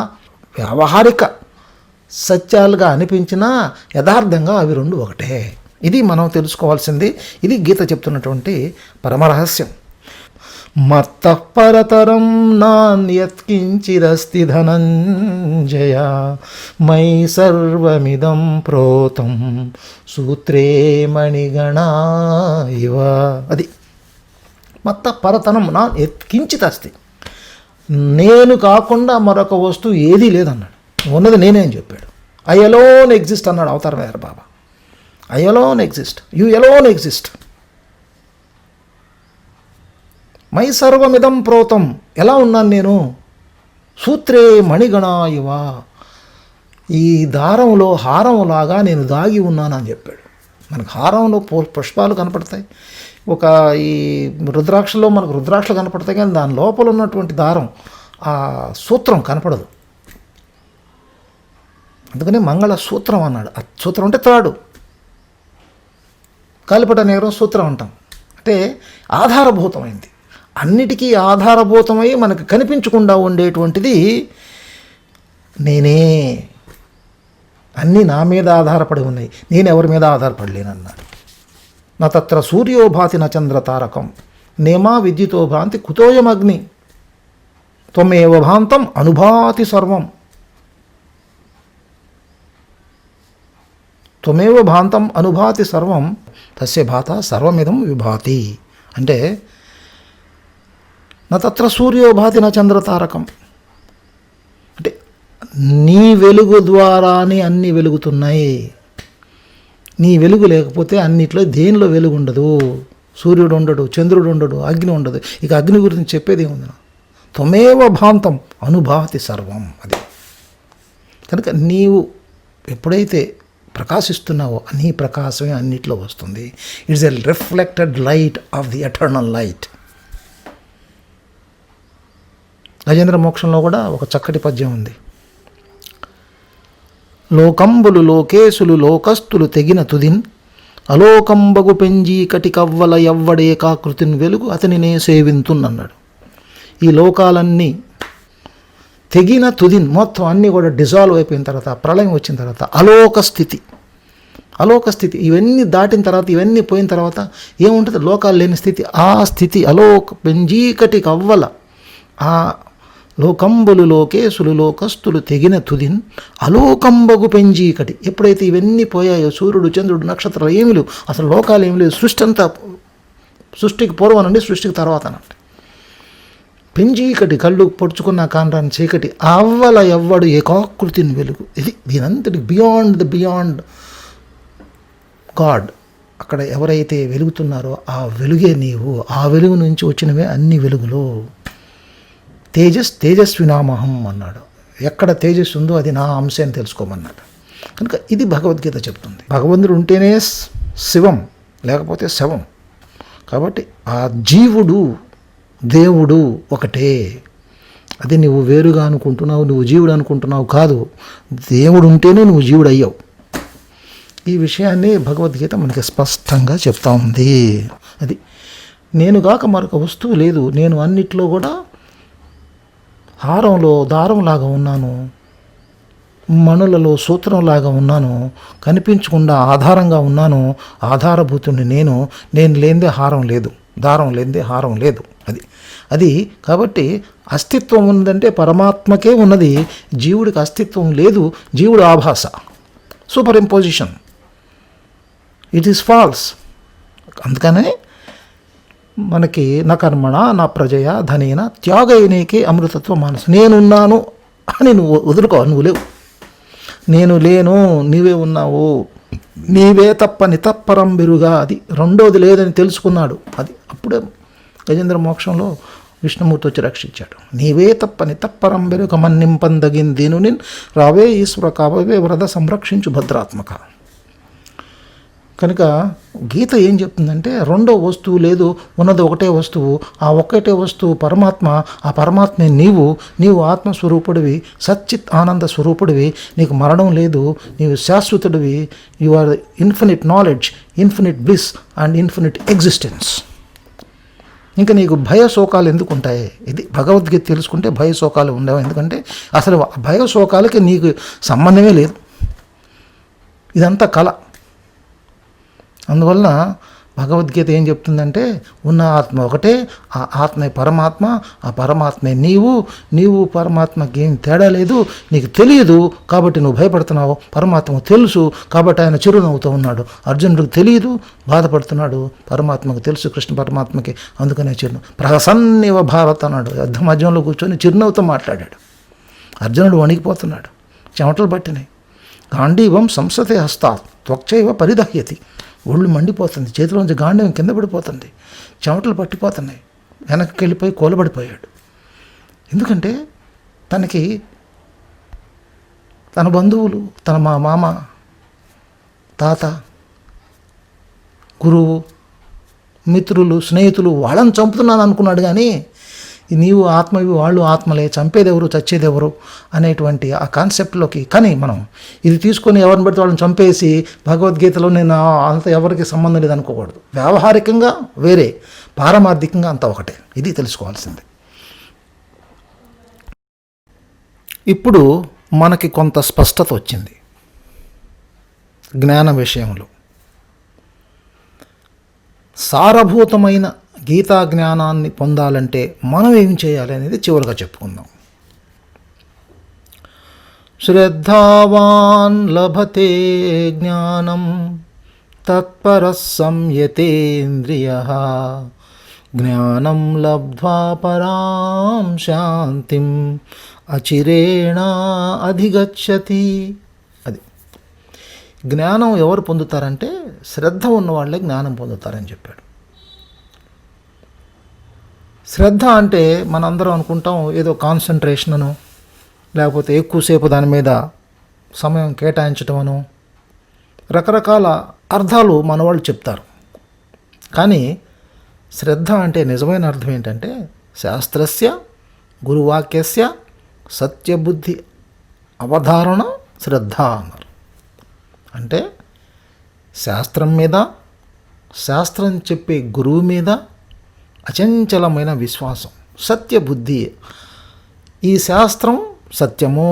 వ్యావహారిక సత్యాలుగా అనిపించినా యథార్థంగా అవి రెండు ఒకటే. ఇది మనం తెలుసుకోవాల్సింది. ఇది గీత చెప్తున్నటువంటి పరమరహస్యం. మత్తః పరతరం నాన్యత్కించిదస్తి ధనంజయ మై సర్వమిదం ప్రోతం సూత్రే మణిగణా ఇవ. అది మత్తః పరతనం నా యత్కించిత్ అస్తి, నేను కాకుండా మరొక వస్తువు ఏదీ లేదన్నాడు. ఉన్నది నేనే అని చెప్పాడు. ఐ అలోన్ ఎగ్జిస్ట్ అన్నాడు Avatar Meher Baba. I alone exist, you alone exist. మై సర్వమిదం ప్రోతం, ఎలా ఉన్నాను నేను? సూత్రే మణిగణా ఇవ, ఈ దారంలో హారంలాగా నేను దాగి ఉన్నాను అని చెప్పాడు. మనకు హారంలో పుష్పాలు కనపడతాయి, ఒక ఈ రుద్రాక్షలో మనకు రుద్రాక్షలు కనపడతాయి, కానీ దాని లోపల ఉన్నటువంటి దారం, ఆ సూత్రం కనపడదు. అందుకని మంగళసూత్రం అన్నాడు. ఆ సూత్రం అంటే త్రాడు, కాలిపట నేరం సూత్రం అంటాం. అంటే ఆధారభూతమైంది, అన్నిటికీ ఆధారభూతమై మనకు కనిపించకుండా ఉండేటువంటిది నేనే. అన్నీ నా మీద ఆధారపడి ఉన్నాయి, నేను ఎవరి మీద ఆధారపడలేనన్నాడు. నా తత్ర సూర్యోభాతి న చంద్ర తారకం నేమా విద్యుతో భ్రాంతి కుతోయమగ్ని త్వమేవ భాంతం అనుభాతి సర్వం. త్వమేవ భాంతం అనుభాతి సర్వం తస్య భాత సర్వమిదం విభాతి. అంటే నా తత్ర సూర్యోభాతి నా చంద్రతారకం అంటే నీ వెలుగు ద్వారానే అన్నీ వెలుగుతున్నాయి. నీ వెలుగు లేకపోతే అన్నిట్లో దేనిలో వెలుగు ఉండదు. సూర్యుడు ఉండడు, చంద్రుడు ఉండడు, అగ్ని ఉండదు. ఇక అగ్ని గురించి చెప్పేది ఏముంది? త్వమేవ భాంతం అనుభాతి సర్వం. అది కనుక నీవు ఎప్పుడైతే ప్రకాశిస్తున్నావో నీ ప్రకాశమే అన్నిట్లో వస్తుంది. It's a reflected light of the eternal light. Gajendra మోక్షంలో కూడా ఒక చక్కటి పద్యం ఉంది. లోకంబులు లోకేశులు లోకస్తులు తెగిన తుదిన్ అలోకంబగు పెంజీకటి కవ్వల ఎవ్వడేకాకృతిని వెలుగు అతనినే సేవింతున్నన్నాడు. ఈ లోకాలన్నీ తెగిన తుదిన్ మొత్తం అన్నీ కూడా డిజాల్వ్ అయిపోయిన తర్వాత, ప్రళయం వచ్చిన తర్వాత అలోక స్థితి ఇవన్నీ దాటిన తర్వాత, ఇవన్నీ పోయిన తర్వాత ఏముంటుంది? లోకాలు లేని స్థితి. ఆ స్థితి అలోక పెంజీకటి కవ్వల, ఆ లోకంబులు లోకేశులు లోకస్తులు తెగిన తుదిన్ అలోకంబగు పెంజీకటి. ఎప్పుడైతే ఇవన్నీ పోయాయో, సూర్యుడు చంద్రుడు నక్షత్రాలు ఏమి లేవు, అసలు లోకాలు ఏమి లేవు, సృష్టి అంతా సృష్టికి పూర్వం నుండి సృష్టికి తర్వాత అన్నట్టు. పెంజీకటి కళ్ళు పొడుచుకున్న కాండ్రాన్ని చీకటి అవ్వల ఎవ్వడు ఏకాకృతిని వెలుగు. ఇది దీనంతటి బియాండ్ గాడ్. అక్కడ ఎవరైతే వెలుగుతున్నారో ఆ వెలుగే నీవు. ఆ వెలుగు నుంచి వచ్చినవే అన్ని వెలుగులు. తేజస్వినామహం అన్నాడు. ఎక్కడ తేజస్సు ఉందో అది నా అంశం అని తెలుసుకోమన్నాడు. కనుక ఇది భగవద్గీత చెప్తుంది. భగవంతుడు ఉంటేనే శివం, లేకపోతే శవం. కాబట్టి ఆ జీవుడు దేవుడు ఒకటే. అది నువ్వు వేరుగా అనుకుంటున్నావు, నువ్వు జీవుడు అనుకుంటున్నావు కాదు. దేవుడు ఉంటేనే నువ్వు జీవుడు అయ్యావు. ఈ విషయాన్ని భగవద్గీత మనకి స్పష్టంగా చెప్తా ఉంది. అది నేనుగాక మరొక వస్తువు లేదు, నేను అన్నిట్లో కూడా హారంలో దారంలాగా ఉన్నాను, మణులలో సూత్రంలాగా ఉన్నాను, కనిపించకుండా ఆధారంగా ఉన్నాను. ఆధారభూతుడిని నేను లేనిదే హారం లేదు, దారం లేనిదే హారం లేదు. అది కాబట్టి అస్తిత్వం ఉందంటే పరమాత్మకే ఉన్నది, జీవుడికి అస్తిత్వం లేదు. జీవుడు ఆభాస, superimposition, it is false. అందుకనే మనకి నా కర్మణ నా ప్రజయ ధనేన త్యాగైనేకే అమృతత్వ మానసు. నేనున్నాను అని నువ్వు వదులుకో, నువ్వు లేవు. నేను లేను, నీవే ఉన్నావు, నీవే తప్ప నితప్పరం బెరుగా. అది రెండోది లేదని తెలుసుకున్నాడు. అది అప్పుడే గజేంద్ర మోక్షంలో విష్ణుమూర్తి వచ్చి రక్షించాడు. నీవే తప్ప నితప్పరం బెరుగ మన్నింపందగిందేను నిన్ రావే ఈశ్వర కావే వరద సంరక్షించు భద్రాత్మక. కనుక గీత ఏం చెప్తుందంటే రెండో వస్తువు లేదు, ఉన్నది ఒకటే వస్తువు. ఆ ఒక్కటే వస్తువు పరమాత్మ. ఆ పరమాత్మే నీవు ఆత్మస్వరూపుడివి, సచ్చిత్ ఆనంద స్వరూపుడివి. నీకు మరణం లేదు, నీవు శాశ్వతుడివి. You are infinite knowledge, infinite bliss and infinite existence. ఇంకా నీకు భయశోకాలు ఎందుకు ఉంటాయి? ఇది భగవద్గీత తెలుసుకుంటే భయశోకాలు ఉండవు. ఎందుకంటే అసలు భయశోకాలకి నీకు సంబంధమే లేదు, ఇదంతా కళ. అందువలన భగవద్గీత ఏం చెప్తుందంటే ఉన్న ఆత్మ ఒకటే, ఆ ఆత్మే పరమాత్మ, ఆ పరమాత్మే నీవు పరమాత్మకి ఏం తేడా లేదు. నీకు తెలియదు కాబట్టి నువ్వు భయపడుతున్నావు, పరమాత్మకు తెలుసు కాబట్టి ఆయన చిరునవ్వుతూ ఉన్నాడు. అర్జునుడికి తెలియదు, బాధపడుతున్నాడు, పరమాత్మకు తెలుసు, కృష్ణ పరమాత్మకి. అందుకనే ప్రసన్నివ భారత్ అన్నాడు. యుద్ధ మధ్యంలో కూర్చొని చిరునవ్వుతో మాట్లాడాడు. అర్జునుడు వణికిపోతున్నాడు, చెమటలు పట్టినాయి. గాంధీవం సంసతే హస్తాత్ త్వక్చైవ పరిదహ్యతి. ఒళ్ళు మండిపోతుంది, చేతిలోంచి గాంధీవం కింద పడిపోతుంది, చెమటలు పట్టిపోతున్నాయి. వెనక్కి వెళ్ళిపోయి కూలబడిపోయాడు. ఎందుకంటే తనకి తన బంధువులు, తన మామ, తాత, గురువు, మిత్రులు, స్నేహితులు వాళ్ళని చంపుతున్నాను అనుకున్నాడు. కానీ నీవు ఆత్మవి, వాళ్ళు ఆత్మలే, చంపేదెవరు చచ్చేదెవరు అనేటువంటి ఆ కాన్సెప్ట్లోకి. కానీ మనం ఇది తీసుకొని ఎవరిని పడితే వాళ్ళని చంపేసి భగవద్గీతలో నేను అంత ఎవరికి సంబంధం లేదు అనుకోకూడదు. వ్యావహారికంగా వేరే, పారమార్థికంగా అంతా ఒకటే. ఇది తెలుసుకోవాల్సింది. ఇప్పుడు మనకి కొంత స్పష్టత వచ్చింది జ్ఞాన విషయంలో. సారభూతమైన గీతా జ్ఞానాన్ని పొందాలంటే మనం ఏం చేయాలి అనేది చివరిగా చెప్పుకుందాం. శ్రద్ధావాన్ లభతే జ్ఞానం తత్పరః సంయతేంద్రియః జ్ఞానం లబ్ధ్వా పరాం శాంతిం అచిరేణ అధిగచ్చతి. అది జ్ఞానం ఎవరు పొందుతారంటే శ్రద్ధ ఉన్నవాళ్ళే జ్ఞానం పొందుతారని చెప్పాడు. శ్రద్ధ అంటే మనందరం అనుకుంటాం ఏదో కాన్సన్ట్రేషను, లేకపోతే ఎక్కువసేపు దాని మీద సమయం కేటాయించటమను, రకరకాల అర్థాలు మనవాళ్ళు చెప్తారు. కానీ శ్రద్ధ అంటే నిజమైన అర్థం ఏంటంటే శాస్త్రస్య గురువాక్యస్య సత్యబుద్ధి అవధారణ శ్రద్ధ అన్నారు. అంటే శాస్త్రం మీద, శాస్త్రం చెప్పే గురువు మీద అచంచలమైన విశ్వాసం, సత్యబుద్ధి. ఈ శాస్త్రం సత్యము,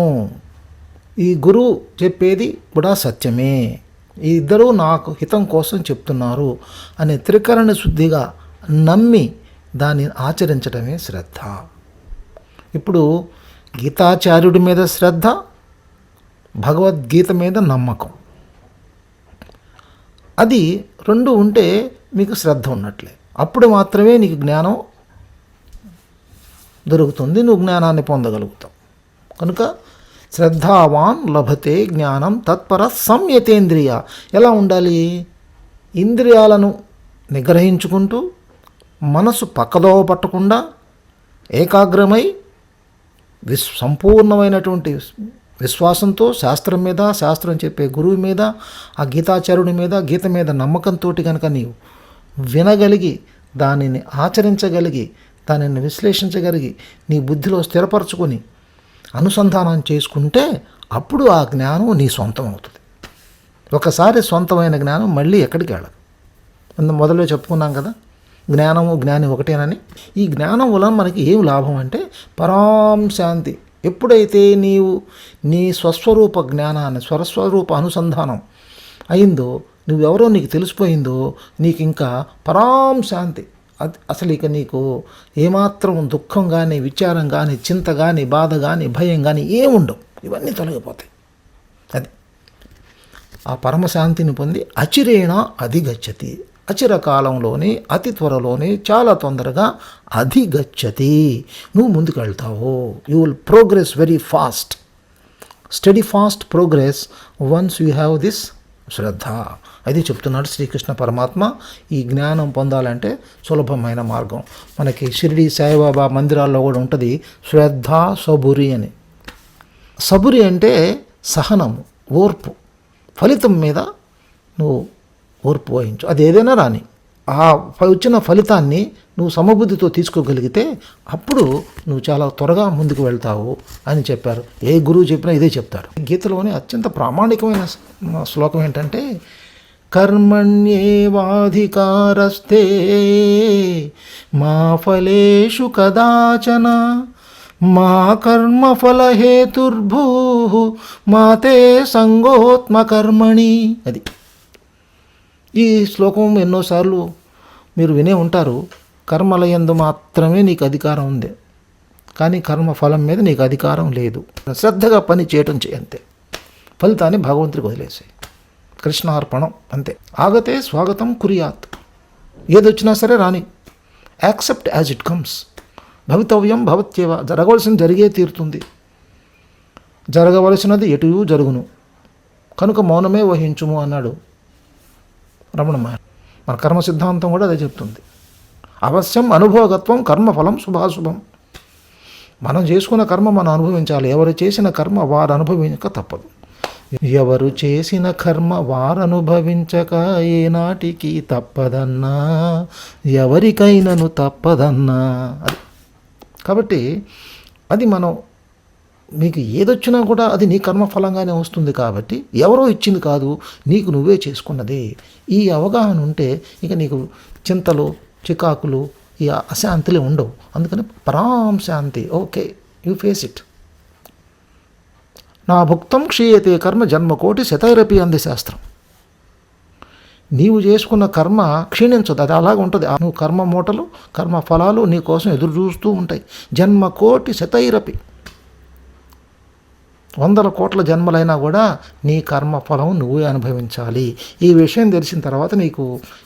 ఈ గురువు చెప్పేది కూడా సత్యమే, ఈ ఇద్దరూ నాకు హితం కోసం చెప్తున్నారు అనే త్రికరణ శుద్ధిగా నమ్మి దాన్ని ఆచరించడమే శ్రద్ధ. ఇప్పుడు గీతాచార్యుడి మీద శ్రద్ధ, భగవద్గీత మీద నమ్మకం, అది రెండు ఉంటే మీకు శ్రద్ధ ఉన్నట్లే. అప్పుడు మాత్రమే నీకు జ్ఞానం దొరుకుతుంది, నువ్వు జ్ఞానాన్ని పొందగలుగుతావు. కనుక శ్రద్ధావాన్ లభతే జ్ఞానం తత్పరః సంయతేంద్రియ. ఎలా ఉండాలి? ఇంద్రియాలను నిగ్రహించుకుంటూ మనసు పక్కదోవ పట్టకుండా ఏకాగ్రమై సంపూర్ణమైనటువంటి విశ్వాసంతో శాస్త్రం మీద, శాస్త్రం చెప్పే గురువు మీద, ఆ గీతాచార్యుడి మీద, గీత మీద నమ్మకంతో కనుక నీవు వినగలిగి, దానిని ఆచరించగలిగి, దానిని విశ్లేషించగలిగి, నీ బుద్ధిలో స్థిరపరచుకొని అనుసంధానం చేసుకుంటే అప్పుడు ఆ జ్ఞానం నీ సొంతం అవుతుంది. ఒకసారి సొంతమైన జ్ఞానం మళ్ళీ ఎక్కడికి వెళ్ళదు. మొదలో చెప్పుకున్నాం కదా, జ్ఞానము జ్ఞాని ఒకటేనని. ఈ జ్ఞానం వలన మనకి ఏం లాభం అంటే పరాం శాంతి. ఎప్పుడైతే నీవు నీ స్వస్వరూప జ్ఞానాన్ని, స్వస్వరూప అనుసంధానం అయిందో, నువ్వెవరో నీకు తెలిసిపోయిందో, నీకు ఇంకా పరాం శాంతి. అసలు ఇక నీకు ఏమాత్రం దుఃఖం కానీ, విచారం కానీ, చింత కానీ, బాధ కానీ, భయం కానీ ఏముండవు. ఇవన్నీ తొలగిపోతాయి. అది ఆ పరమశాంతిని పొంది అచిరేణ అధిగచ్చతి. అచిరకాలంలోనే, అతి త్వరలోనే, చాలా తొందరగా అధిగచ్చతి. నువ్వు ముందుకు వెళ్తావు. You will progress very fast, study fast progress once you have this శ్రద్ధ. అది చెప్తున్నాడు శ్రీకృష్ణ పరమాత్మ. ఈ జ్ఞానం పొందాలంటే సులభమైన మార్గం మనకి షిరిడి సాయిబాబా మందిరాల్లో కూడా ఉంటుంది, శ్రద్ధ సబురి అని. సబురి అంటే సహనము, ఓర్పు. ఫలితం మీద నువ్వు ఓర్పు వహించు. అది ఏదైనా రాని, ఆ వచ్చిన ఫలితాన్ని నువ్వు సమబుద్ధితో తీసుకోగలిగితే అప్పుడు నువ్వు చాలా త్వరగా ముందుకు వెళ్తావు అని చెప్పారు. ఏ గురువు చెప్పినా ఇదే చెప్తారు. గీతలోని అత్యంత ప్రామాణికమైన శ్లోకం ఏంటంటే కర్మణ్యేవాధికారస్తే మా ఫలేషు కదాచన మా కర్మఫలహేతుర్భూ మాతే సంగోత్మకర్మణి. అది ఈ శ్లోకం ఎన్నోసార్లు మీరు వినే ఉంటారు. కర్మలయందు మాత్రమే నీకు అధికారం ఉంది, కానీ కర్మ ఫలం మీద నీకు అధికారం లేదు. శ్రద్ధగా పని చేయటం చేయంతే, ఫలితాన్ని భగవంతుడికి వదిలేసాయి. కృష్ణార్పణం అంతే. ఆగతే స్వాగతం కుర్యాత్. ఏదొచ్చినా సరే రాని, యాక్సెప్ట్ యాజ్ ఇట్ కమ్స్. భవితవ్యం భవత్యేవ. జరగవలసింది జరిగే తీరుతుంది, జరగవలసినది ఎటు జరుగును, కనుక మౌనమే వహించుము అన్నాడు రమణ మహర్షి. మన కర్మ సిద్ధాంతం కూడా అదే చెప్తుంది. అవశ్యం అనుభవగత్వం కర్మఫలం శుభాశుభం. మనం చేసుకున్న కర్మ మనం అనుభవించాలి. ఎవరు చేసిన కర్మ వారు అనుభవించక తప్పదు. ఎవరు చేసిన కర్మ వారు అనుభవించక ఏనాటికి తప్పదన్నా, ఎవరికైనాను తప్పదన్నా. అది కాబట్టి అది మనం నీకు ఏదొచ్చినా కూడా అది నీ కర్మఫలంగానే వస్తుంది కాబట్టి ఎవరో ఇచ్చింది కాదు, నీకు నువ్వే చేసుకున్నది. ఈ అవగాహన ఉంటే ఇక నీకు చింతలు, చికాకులు, ఈ అశాంతులే ఉండవు. అందుకని పరాం శాంతి. Okay, you face it. నా భుక్తం క్షీయతే కర్మ జన్మకోటి శతైరపి అంది శాస్త్రం. నీవు చేసుకున్న కర్మ క్షీణించదు, అది అలాగ ఉంటుంది. నువ్వు కర్మ మూటలు, కర్మ ఫలాలు నీ కోసం ఎదురు చూస్తూ ఉంటాయి. జన్మకోటి శతైరపి, 100 కోట్ల జన్మలైనా కూడా నీ కర్మ ఫలం నువ్వే అనుభవించాలి. ఈ విషయం తెలిసిన తర్వాత నీకు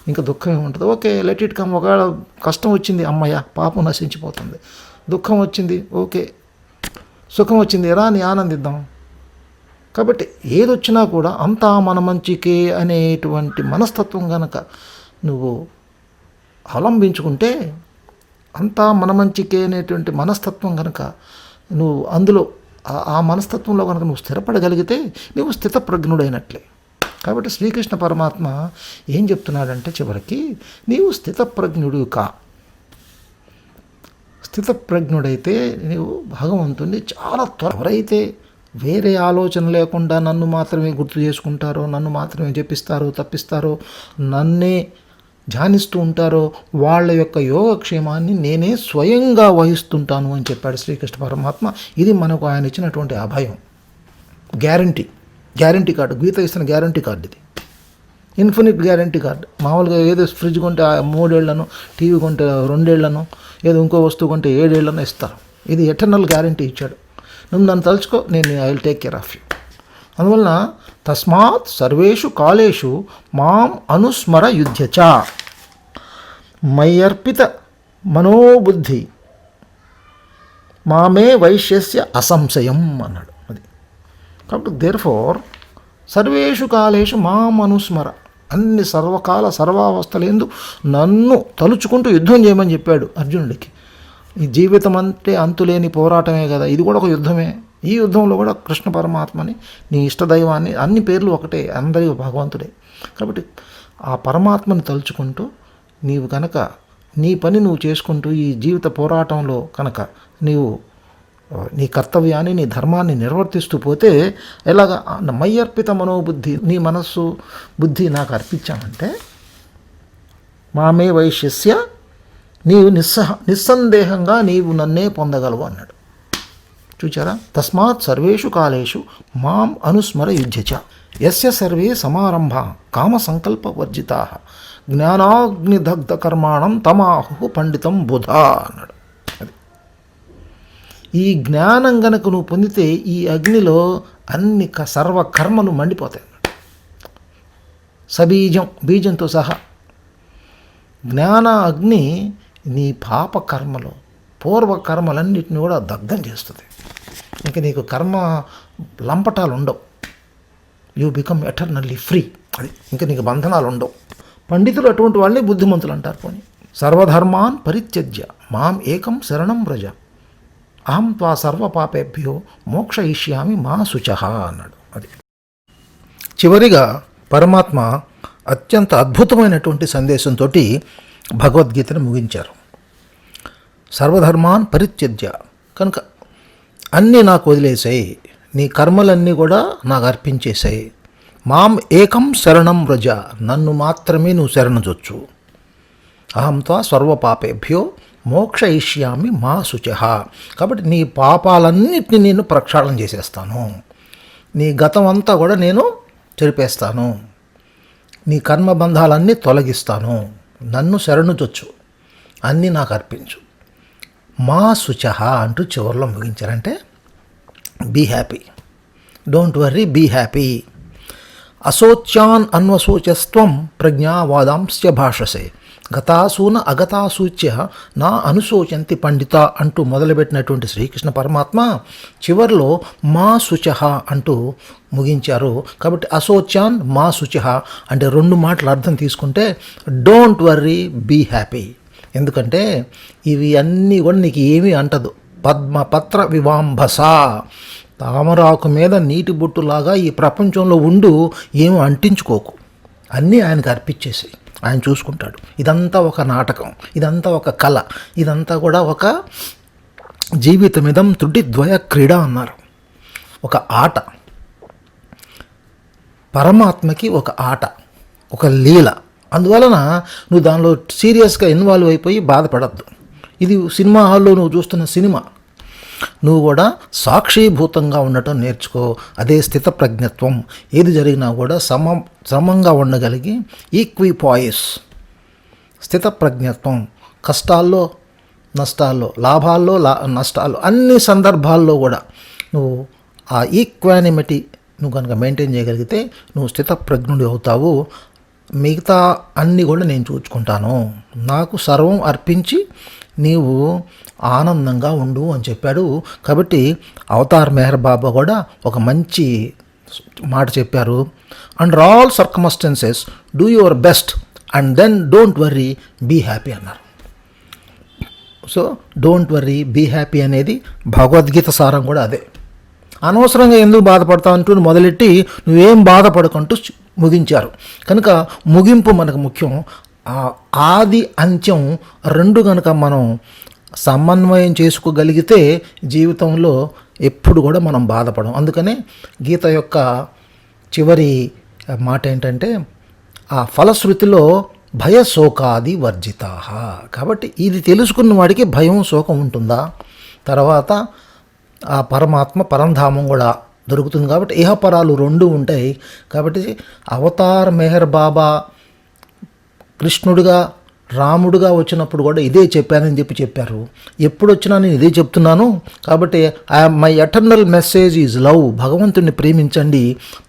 ఇంకా దుఃఖం ఏముంటుంది. Okay, let it come. ఒకవేళ కష్టం వచ్చింది, అమ్మయ్య పాపం నశించిపోతుంది. దుఃఖం వచ్చింది, ఓకే. సుఖం వచ్చింది, రా నీ ఆనందిద్దాం. కాబట్టి ఏదొచ్చినా కూడా అంతా మన మంచికే అనేటువంటి మనస్తత్వం కనుక నువ్వు అవలంబించుకుంటే, అంతా మన మంచికే అనేటువంటి మనస్తత్వం కనుక నువ్వు అందులో ఆ మనస్తత్వంలో కనుక నువ్వు స్థిరపడగలిగితే నువ్వు స్థితప్రజ్ఞుడైనట్లే. కాబట్టి శ్రీకృష్ణ పరమాత్మ ఏం చెప్తున్నాడంటే చివరికి, నీవు స్థితప్రజ్ఞుడు కా. స్థితప్రజ్ఞుడైతే నీవు భగవంతుణ్ణి చాలా ఎవరైతే వేరే ఆలోచన లేకుండా నన్ను మాత్రమే గుర్తు చేసుకుంటారో, నన్ను మాత్రమే జపిస్తారో, తప్పిస్తారో, నన్నే ధ్యానిస్తూ ఉంటారో, వాళ్ళ యొక్క యోగక్షేమాన్ని నేనే స్వయంగా వహిస్తుంటాను అని చెప్పాడు శ్రీకృష్ణ పరమాత్మ. ఇది మనకు ఆయన ఇచ్చినటువంటి అభయం, గ్యారంటీ కార్డు. గీత ఇస్తున్న గ్యారంటీ కార్డు ఇది, ఇన్ఫినిట్ గ్యారంటీ కార్డు. మామూలుగా ఏదో ఫ్రిడ్జ్ కొంటే 3 ఏళ్లను, టీవీ కొంటే 2 ఏళ్లను, ఏదో ఇంకో వస్తువు కొంటే 7 ఏళ్లను ఇస్తారు. ఇది ఎటర్నల్ గ్యారంటీ ఇచ్చాడు. నువ్వు నన్ను తలుచుకో, నేను I will take care of you. అందువలన తస్మాత్ సర్వేషు కాలేషు మాం అనుస్మర యుధ్యచ మయ్యర్పిత మనోబుద్ధి మామే వైశ్యస్య అసంశయం అన్నాడు. అది కాబట్టి దేర్ఫోర్ సర్వేషు కాలేషు మాం అనుస్మర, అన్ని సర్వకాల సర్వావస్థలందు నన్ను తలుచుకుంటూ యుద్ధం చేయమని చెప్పాడు అర్జునుడికి. ఈ జీవితం అంటే అంతులేని పోరాటమే కదా, ఇది కూడా ఒక యుద్ధమే. ఈ యుద్ధంలో కూడా కృష్ణ పరమాత్మని, నీ ఇష్టదైవాన్ని, అన్ని పేర్లు ఒకటే, అందరి భగవంతుడే. కాబట్టి ఆ పరమాత్మని తలుచుకుంటూ నీవు కనుక నీ పని నువ్వు చేసుకుంటూ ఈ జీవిత పోరాటంలో కనుక నీవు నీ కర్తవ్యాన్ని, నీ ధర్మాన్ని నిర్వర్తిస్తూ పోతే, ఎలాగా మయ్యర్పిత మనోబుద్ధి, నీ మనస్సు బుద్ధి నాకు అర్పించామంటే మామే వైశ్యస్య, నీవు నిస్సందేహంగా నీవు నన్నే పొందగలవు అన్నాడు. చూచారా? తస్మాత్ సర్వేషు కాలేషు మాం అనుస్మర యుధ్యచ యస్య సర్వే సమారంభ కామ సంకల్ప వర్జితా జ్ఞానాగ్నిదగ్ధ కర్మాణం తమాహు పండితం బుధ అన్నాడు. అది ఈ జ్ఞానం గనక నువ్వు పొందితే ఈ అగ్నిలో అన్ని సర్వకర్మలు మండిపోతాయి. సబీజం, బీజంతో సహా జ్ఞాన అగ్ని నీ పాప కర్మలు, పూర్వకర్మలన్నిటిని కూడా దగ్ధం చేస్తుంది. ఇంక నీకు కర్మ లంపటాలు ఉండవు. You become eternally free. అది ఇంకా నీకు బంధనాలు ఉండవు. పండితులు అటువంటి వాళ్ళని బుద్ధిమంతులు అంటారు. పోనీ సర్వధర్మాన్ పరిత్యజ్య మాం ఏకం శరణం వ్రజ అహం త్వా సర్వపాపేభ్యో మోక్షయిష్యామి మా శుచః అన్నాడు. అది చివరిగా పరమాత్మ అత్యంత అద్భుతమైనటువంటి సందేశంతో భగవద్గీతను ముగించారు. సర్వధర్మాన్ పరిత్యజ్య, కనుక అన్నీ నాకు వదిలేసాయి, నీ కర్మలన్నీ కూడా నాకు అర్పించేసాయి. మాం ఏకం శరణం వ్రజ, నన్ను మాత్రమే నువ్వు శరణజొచ్చు. అహం త్వా సర్వపాపేభ్యో మోక్షయిష్యామి మా శుచః, కాబట్టి నీ పాపాలన్నిటిని నేను ప్రక్షాళన చేసేస్తాను, నీ గతం అంతా కూడా నేను చెరిపేస్తాను, నీ కర్మబంధాలన్నీ తొలగిస్తాను, నన్ను శరణుజొచ్చు, అన్నీ నాకు అర్పించు. మా శుచః అంటూ చివరిలో ముగించారంటే be happy, don't worry, be happy. అశోచ్యాన్ అన్వశోచస్త్వం ప్రజ్ఞావాదాంశ్చ భాషసే గతాసూన అగతాసూచ్య నా అనుశోచంతి పండిత అంటూ మొదలుపెట్టినటువంటి శ్రీకృష్ణ పరమాత్మ చివరిలో మా శుచః అంటూ ముగించారు. కాబట్టి అశోచ్యాన్ మా శుచః అంటే 2 మాటలు అర్థం తీసుకుంటే డోంట్ వర్రీ, బీ హ్యాపీ. ఎందుకంటే ఇవి అన్నీ కూడా నీకు ఏమీ అంటదు. పద్మపత్ర వివాంభస, తామరాకు మీద నీటి బొట్టులాగా ఈ ప్రపంచంలో ఉండు, ఏమీ అంటించుకోకు, అన్నీ ఆయనకు అర్పించేసి ఆయన చూసుకుంటాడు. ఇదంతా ఒక నాటకం, ఇదంతా ఒక కళ, ఇదంతా కూడా ఒక జీవితమిదం త్రుటిద్వయ క్రీడ అన్నారు. ఒక ఆట, పరమాత్మకి ఒక ఆట, ఒక లీల. అందువలన నువ్వు దానిలో సీరియస్గా ఇన్వాల్వ్ అయిపోయి బాధపడద్దు. ఇది సినిమా హాల్లో నువ్వు చూస్తున్న సినిమా. నువ్వు కూడా సాక్షీభూతంగా ఉండటం నేర్చుకో. అదే స్థితప్రజ్ఞత్వం. ఏది జరిగినా కూడా సమంగా ఉండగలిగి ఈక్విపాయిస్, స్థితప్రజ్ఞత్వం. కష్టాల్లో నష్టాల్లో, లాభాల్లో నష్టాల్లో, అన్ని సందర్భాల్లో కూడా నువ్వు ఆ ఈక్వానిమిటీ నువ్వు కనుక మెయింటైన్ చేయగలిగితే నువ్వు స్థితప్రజ్ఞుడి అవుతావు. మిగతా అన్నీ కూడా నేను చూసుకుంటాను, నాకు సర్వం అర్పించి నీవు ఆనందంగా ఉండు అని చెప్పాడు. కాబట్టి అవతార్ మెహర్ బాబా కూడా ఒక మంచి మాట చెప్పారు. Under all circumstances do your best and then don't worry, be happy అన్నారు. So don't worry, be happy అనేది భగవద్గీత సారం కూడా అదే. అనవసరంగా ఎందుకు బాధపడతావు అంటూ మొదలెట్టి నువ్వేం బాధపడకంటూ ముగించారు. కనుక ముగింపు మనకు ముఖ్యం. ఆది అంత్యం రెండు కనుక మనం సమన్వయం చేసుకోగలిగితే జీవితంలో ఎప్పుడు కూడా మనం బాధపడం. అందుకనే గీత యొక్క చివరి మాట ఏంటంటే ఆ ఫలశ్రుతిలో భయశోకాది వర్జితా. కాబట్టి ఇది తెలుసుకున్న వాడికి భయం శోకం ఉంటుందా, తర్వాత ఆ పరమాత్మ పరంధామం కూడా దొరుకుతుంది. కాబట్టి ఇహపరాలు రెండు ఉంటాయి. కాబట్టి అవతార్ మెహర్ బాబా కృష్ణుడిగా రాముడిగా వచ్చినప్పుడు కూడా ఇదే చెప్పానని చెప్పారు. ఎప్పుడు వచ్చినా నేను ఇదే చెప్తున్నాను. కాబట్టి my eternal message is love. భగవంతుడిని ప్రేమించండి,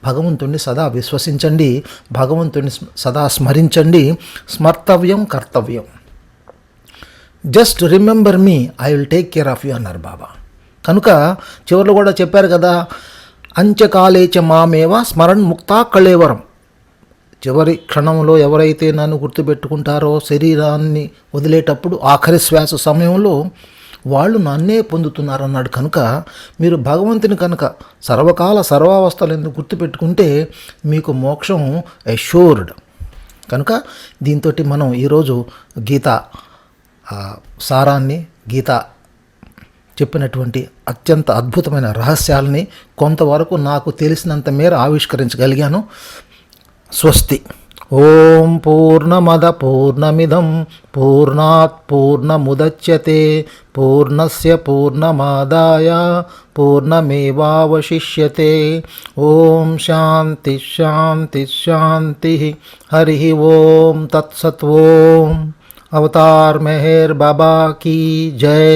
భగవంతుడిని సదా విశ్వసించండి, భగవంతుడిని సదా స్మరించండి. స్మర్తవ్యం కర్తవ్యం. Just remember me, I will take care of you అన్నారు బాబా. కనుక చివరిలో కూడా చెప్పారు కదా, అంత్యకాలేచ మామేవ స్మరణ్ ముక్తా కళేవరం. చివరి క్షణంలో ఎవరైతే నన్ను గుర్తుపెట్టుకుంటారో శరీరాన్ని వదిలేటప్పుడు ఆఖరి శ్వాస సమయంలో వాళ్ళు నన్నే పొందుతున్నారన్నాడు. కనుక మీరు భగవంతుని కనుక సర్వకాల సర్వావస్థలు ఎందుకు గుర్తుపెట్టుకుంటే మీకు మోక్షం అష్యూర్డ్. కనుక దీంతో మనం ఈరోజు గీత సారాన్ని, గీత చెప్పినటువంటి అత్యంత అద్భుతమైన రహస్యాలని కొంతవరకు నాకు తెలిసినంత మేర ఆవిష్కరించగలిగాను. స్వస్తి. ఓం పూర్ణమద పూర్ణమిదం పూర్ణాత్ పూర్ణముదచ్యతే పూర్ణస్య పూర్ణమాదాయ పూర్ణమేవావశిష్యతే. ఓం శాంతి శాంతి శాంతి. హరి ఓం తత్సత్. ఓం అవతార్ మెహర్ బాబా కీ జై.